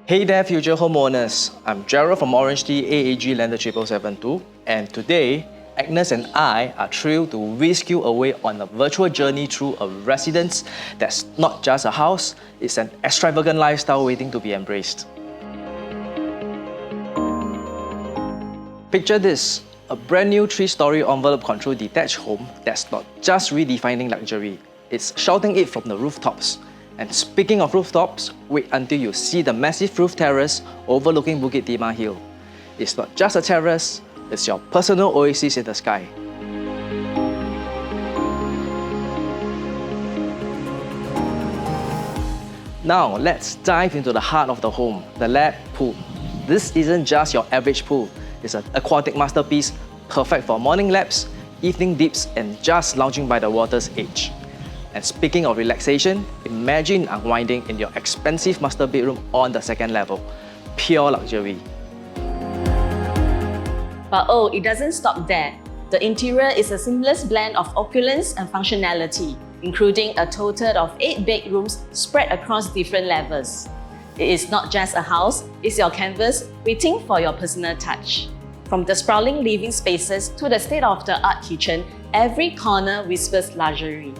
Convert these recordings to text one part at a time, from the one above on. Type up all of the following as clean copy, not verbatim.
Hey there, future homeowners. I'm Geryl from OrangeTee AAG Landed7772, and today, Agnes and I are thrilled to whisk you away on a virtual journey through a residence that's not just a house, it's an extravagant lifestyle waiting to be embraced. Picture this, a brand new 3-story envelope-controlled detached home that's not just redefining luxury, it's shouting it from the rooftops. And speaking of rooftops, wait until you see the massive roof terrace overlooking Bukit Timah Hill. It's not just a terrace, it's your personal oasis in the sky. Now, let's dive into the heart of the home, the lap pool. This isn't just your average pool, it's an aquatic masterpiece perfect for morning laps, evening dips, and just lounging by the water's edge. And speaking of relaxation, imagine unwinding in your expensive master bedroom on the second level. Pure luxury. But oh, it doesn't stop there. The interior is a seamless blend of opulence and functionality, including a total of 8 bedrooms spread across different levels. It is not just a house, it's your canvas waiting for your personal touch. From the sprawling living spaces to the state-of-the-art kitchen, every corner whispers luxury.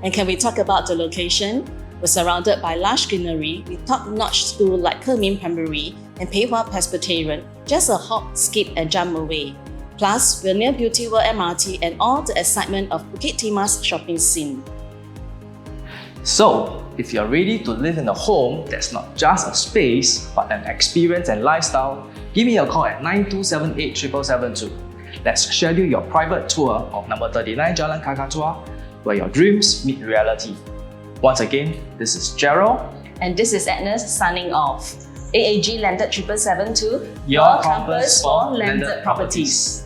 And can we talk about the location? We're surrounded by lush greenery with top-notch schools like Kemin Primary and Pei Hwa Presbyterian, just a hop, skip and jump away. Plus, we're near Beauty World MRT and all the excitement of Bukit Timah's shopping scene. So, if you're ready to live in a home that's not just a space, but an experience and lifestyle, give me a call at 92787772. Let's schedule your private tour of number 39 Jalan Kakatua, where your dreams meet reality. Once again, this is Geryl. And this is Agnes signing off. AAG Landed 7772, your compass for landed properties.